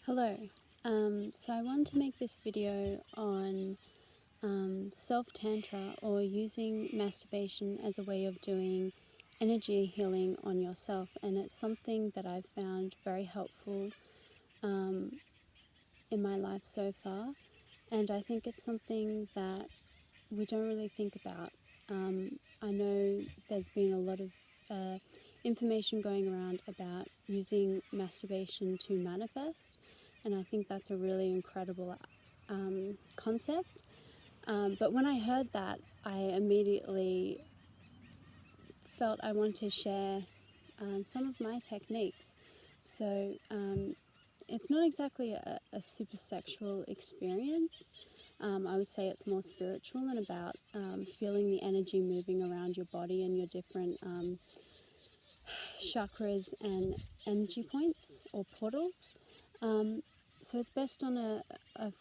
Hello, so I wanted to make this video on self-tantra, or using masturbation as a way of doing energy healing on yourself, and it's something that I've found very helpful in my life so far, and I think it's something that we don't really think about. I know there's been a lot of information going around about using masturbation to manifest, and I think that's a really incredible concept. But when I heard that, I immediately felt I want to share some of my techniques. So it's not exactly a super sexual experience. I would say it's more spiritual and about feeling the energy moving around your body and your different chakras and energy points or portals. So it's best on a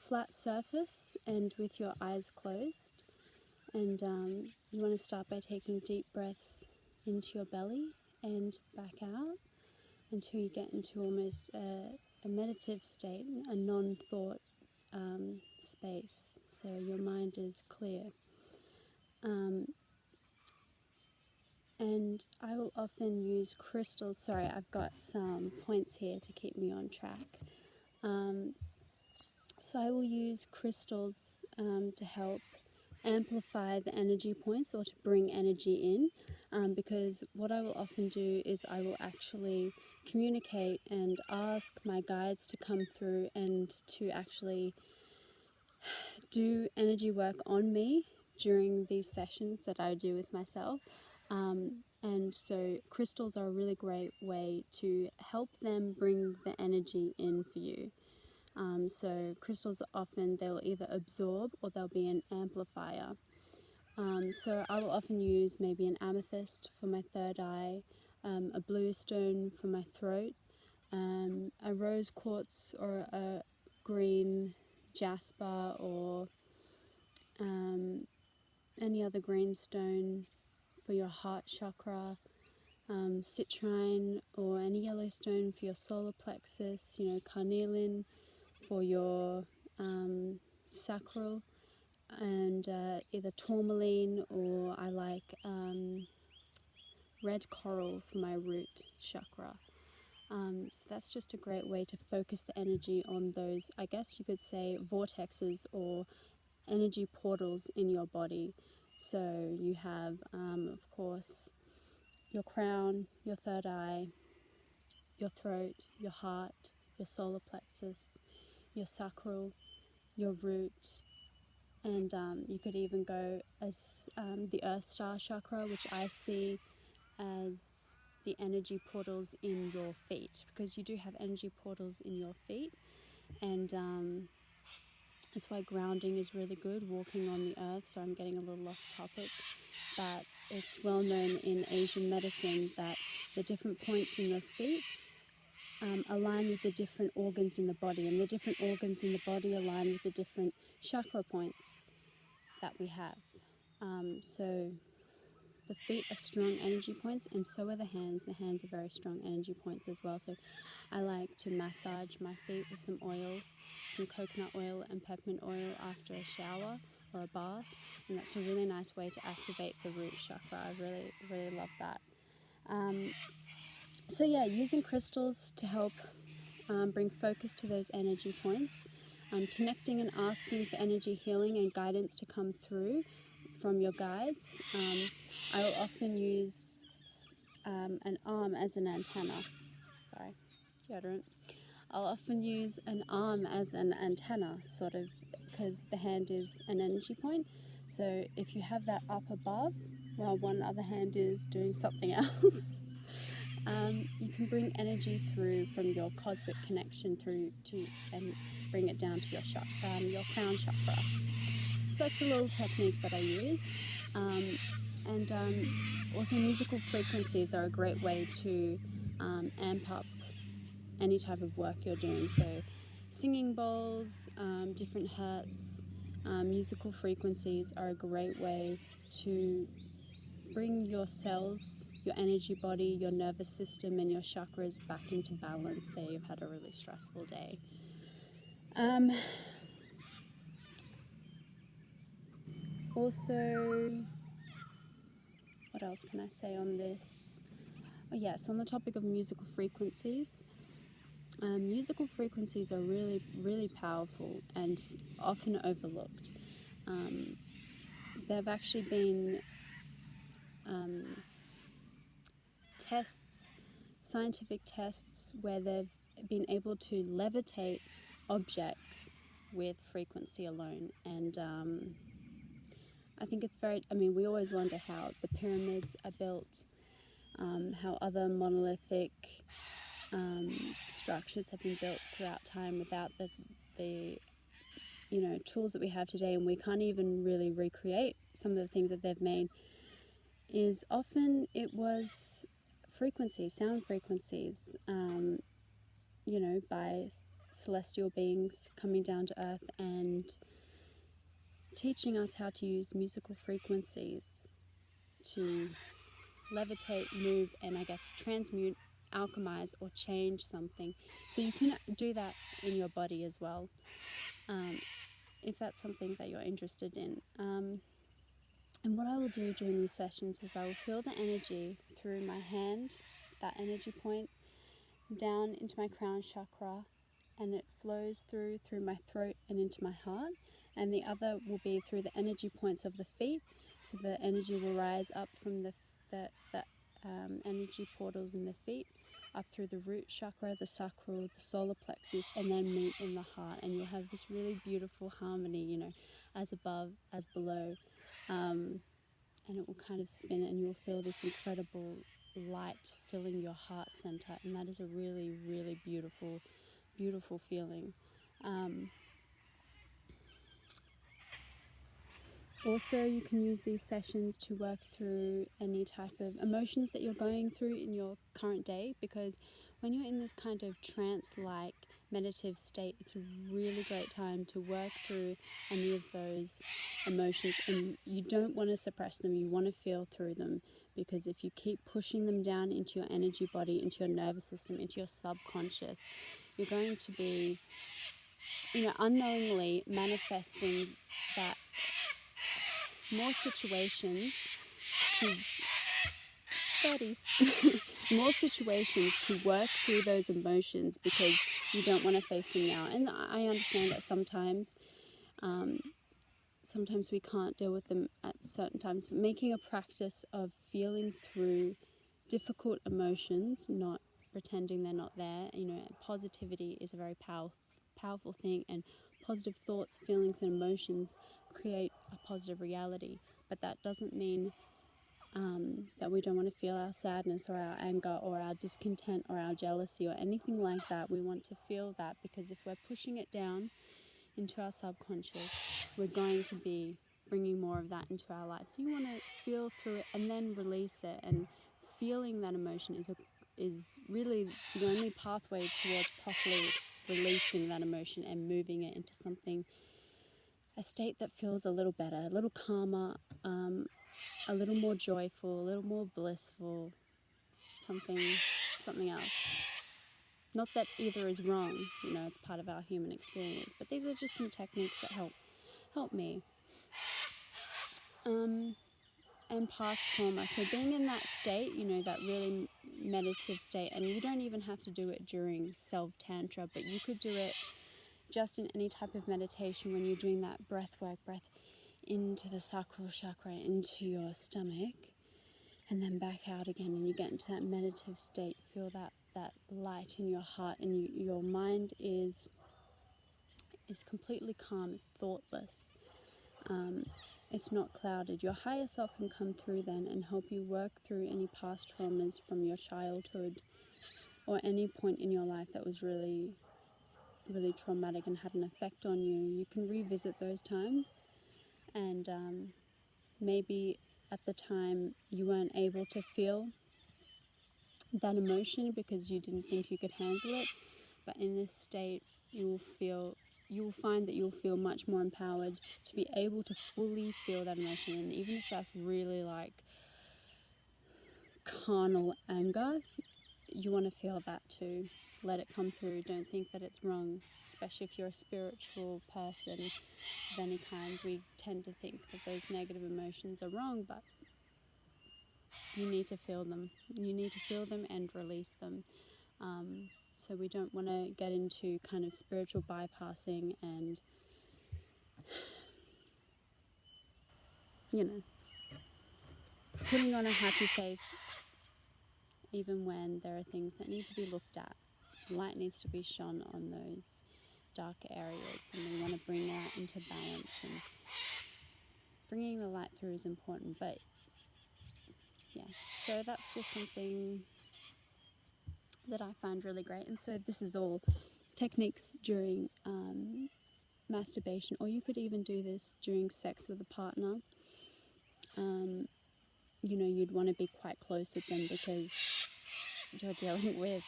flat surface and with your eyes closed. And you want to start by taking deep breaths into your belly and back out until you get into almost a meditative state, a non-thought space, so your mind is clear. And I will often use crystals. Sorry, I've got some points here to keep me on track. So I will use crystals to help amplify the energy points, or to bring energy in, because what I will often do is I will actually communicate and ask my guides to come through and to actually do energy work on me during these sessions that I do with myself. And so crystals are a really great way to help them bring the energy in for you. So crystals often, they'll either absorb or they'll be an amplifier. So I will often use maybe an amethyst for my third eye, a blue stone for my throat, a rose quartz or a green jasper, or any other green stone for your heart chakra, citrine or any yellow stone for your solar plexus, carnelian for your sacral, and either tourmaline, or I like red coral for my root chakra. So that's just a great way to focus the energy on those, I guess you could say, vortexes or energy portals in your body. So you have, of course, your crown, your third eye, your throat, your heart, your solar plexus, your sacral, your root, and you could even go as the Earth Star chakra, which I see as the energy portals in your feet, because you do have energy portals in your feet, and that's why grounding is really good, walking on the earth. So I'm getting a little off topic, but it's well known in Asian medicine that the different points in your feet align with the different organs in the body, and the different organs in the body align with the different chakra points that we have. So the feet are strong energy points, and so are the hands. The hands are very strong energy points as well. So I like to massage my feet with some oil, some coconut oil and peppermint oil after a shower or a bath, and that's a really nice way to activate the root chakra. I really, really love that. So yeah, using crystals to help bring focus to those energy points, connecting and asking for energy healing and guidance to come through from your guides. I will often use an arm as an antenna. Sorry, deodorant. I'll often use an arm as an antenna, sort of, because the hand is an energy point. So if you have that up above, while one other hand is doing something else, you can bring energy through from your cosmic connection through to, and bring it down to your crown chakra. So that's a little technique that I use. And also musical frequencies are a great way to amp up any type of work you're doing. So singing bowls, different hertz, musical frequencies are a great way to bring your cells, your energy body, your nervous system and your chakras back into balance. Say you've had a really stressful day. Also, what else can I say on this? Oh yes, on the topic of musical frequencies. Musical frequencies are really, really powerful and often overlooked. There have actually been scientific tests, where they've been able to levitate objects with frequency alone. And I think it's we always wonder how the pyramids are built, how other monolithic structures have been built throughout time without the tools that we have today, and we can't even really recreate some of the things that they've made. Is often it was sound frequencies, by celestial beings coming down to earth and teaching us how to use musical frequencies to levitate, move, and I guess transmute, alchemize, or change something. So you can do that in your body as well, if that's something that you're interested in. And what I will do during these sessions is I will feel the energy through my hand, that energy point, down into my crown chakra, and it flows through my throat and into my heart. And the other will be through the energy points of the feet, so the energy will rise up from the energy portals in the feet, up through the root chakra, the sacral, the solar plexus, and then meet in the heart. And you'll have this really beautiful harmony, as above, as below. And it will kind of spin, and you'll feel this incredible light filling your heart center, and that is a really, really beautiful, beautiful feeling. Also, you can use these sessions to work through any type of emotions that you're going through in your current day, because when you're in this kind of trance-like meditative state, it's a really great time to work through any of those emotions, and you don't want to suppress them. You want to feel through them, because if you keep pushing them down into your energy body, into your nervous system, into your subconscious, you're going to be, unknowingly manifesting that more situations to work through those emotions, because you don't want to face them now. And I understand that sometimes we can't deal with them at certain times, but making a practice of feeling through difficult emotions, not pretending they're not there. Positivity is a very powerful thing, and positive thoughts, feelings, and emotions create a positive reality. But that doesn't mean that we don't want to feel our sadness or our anger or our discontent or our jealousy or anything like that. We want to feel that, because if we're pushing it down into our subconscious, we're going to be bringing more of that into our life. So you want to feel through it and then release it, and feeling that emotion is really the only pathway towards properly releasing that emotion and moving it into a state that feels a little better, a little calmer, a little more joyful, a little more blissful, something else. Not that either is wrong, it's part of our human experience, but these are just some techniques that help me. And past trauma. So being in that state, that really meditative state, and you don't even have to do it during self-tantra, but you could do it just in any type of meditation when you're doing that breath work, breath into the sacral chakra, into your stomach, and then back out again, and you get into that meditative state. Feel that light in your heart, and your mind is completely calm. It's thoughtless. It's not clouded. Your higher self can come through then and help you work through any past traumas from your childhood or any point in your life that was really, really traumatic and had an effect on you. You can revisit those times, and maybe at the time you weren't able to feel that emotion because you didn't think you could handle it, but in this state you will find that you'll feel much more empowered to be able to fully feel that emotion. And even if that's really like carnal anger, you want to feel that too. let it come through. Don't think that it's wrong, especially if you're a spiritual person of any kind. We tend to think that those negative emotions are wrong, but you need to feel them. You need to feel them and release them. So we don't want to get into kind of spiritual bypassing and, putting on a happy face even when there are things that need to be looked at. Light needs to be shone on those darker areas, and we want to bring that into balance, and bringing the light through is important. But yes, so that's just something that I find really great. And so this is all techniques during masturbation, or you could even do this during sex with a partner. You'd want to be quite close with them because you're dealing with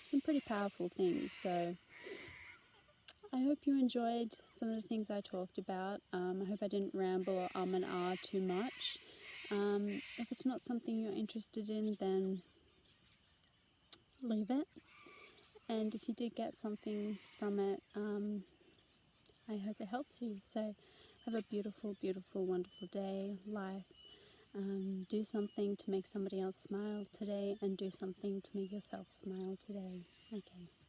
some pretty powerful things. So I hope you enjoyed some of the things I talked about. I hope I didn't ramble or and ah too much. If it's not something you're interested in, then leave it. And if you did get something from it, I hope it helps you. So have a beautiful, beautiful, wonderful day, life. Do something to make somebody else smile today, and do something to make yourself smile today. Okay.